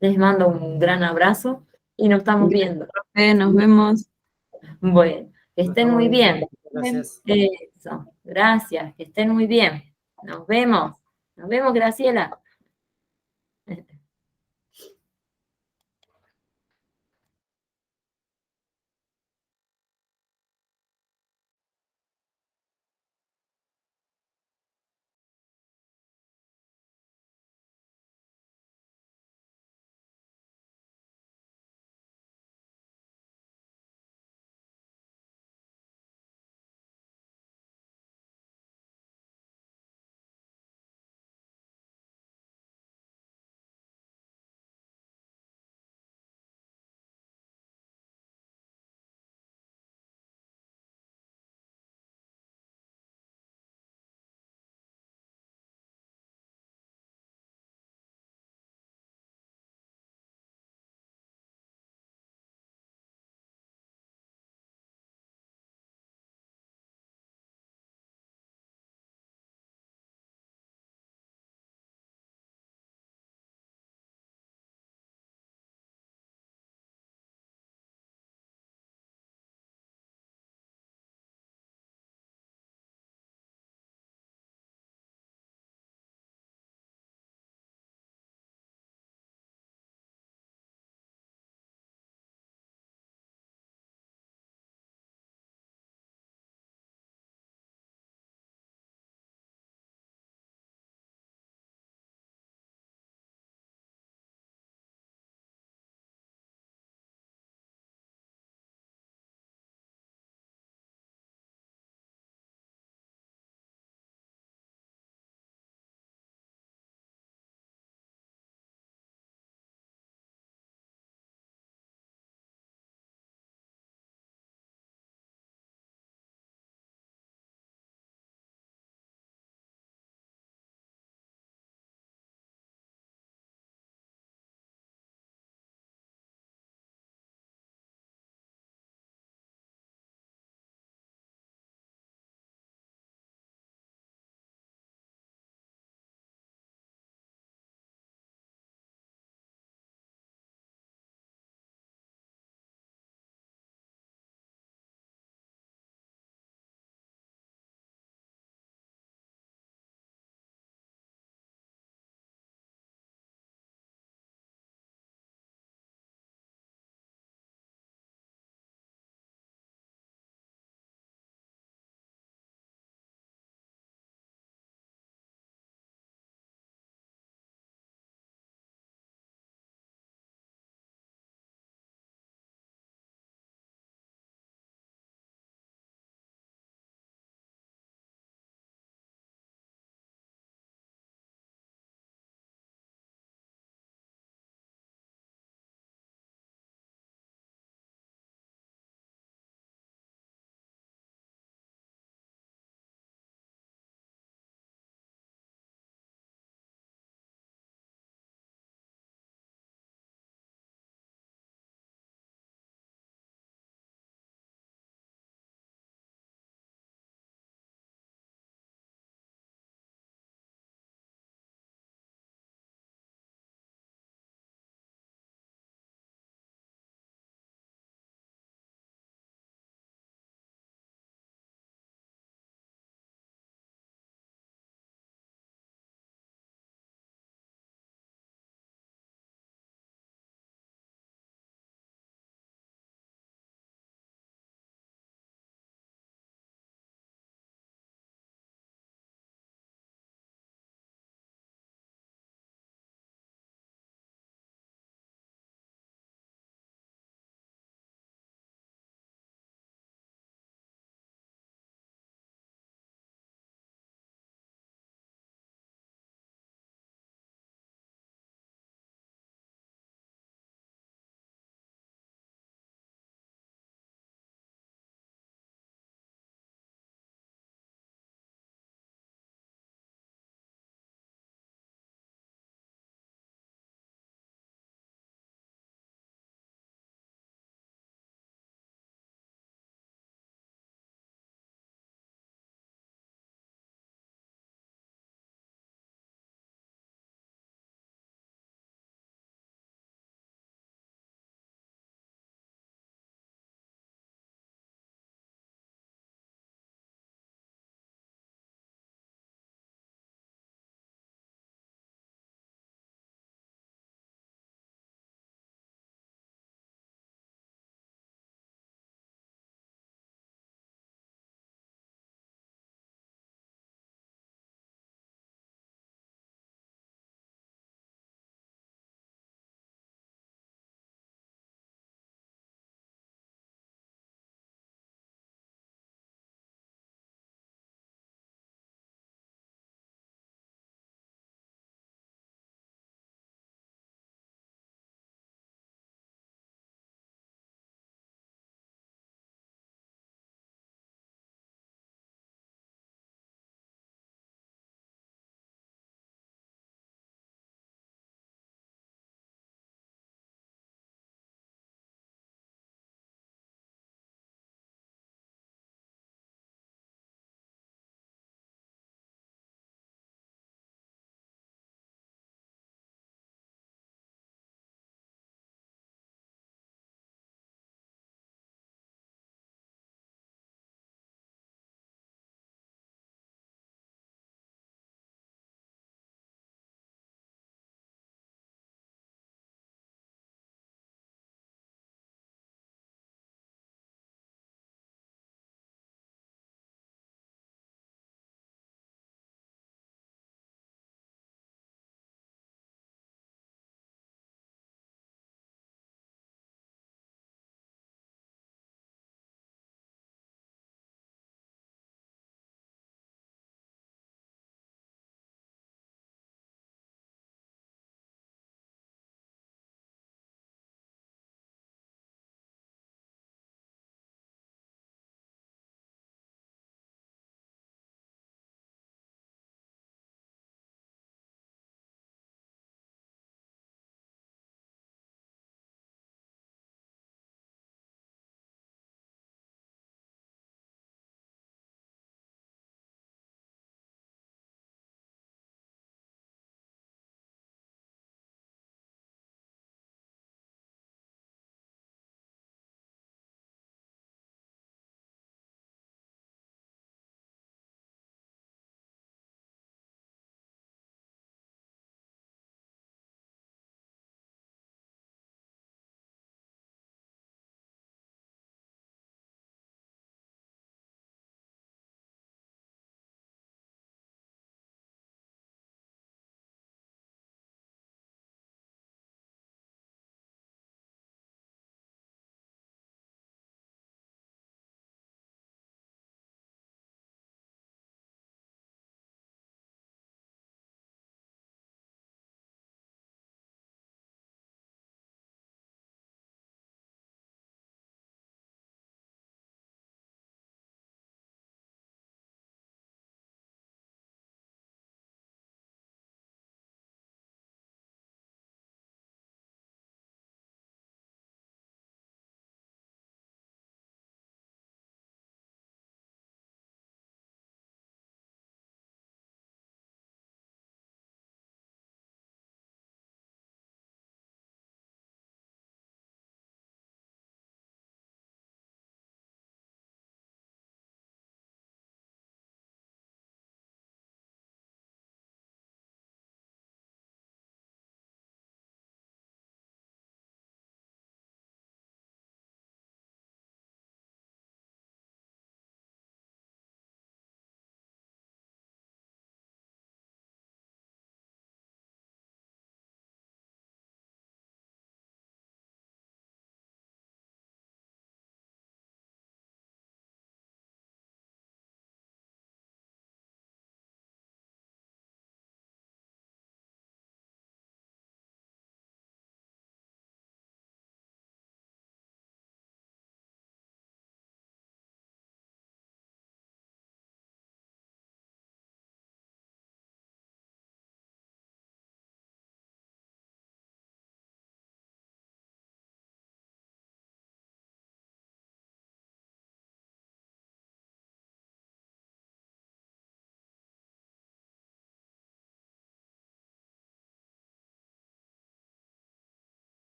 les mando un gran abrazo y nos estamos viendo. Nos vemos. Bueno, que estén muy bien. Gracias. Eso, gracias, que estén muy bien. Nos vemos. Nos vemos, Graciela.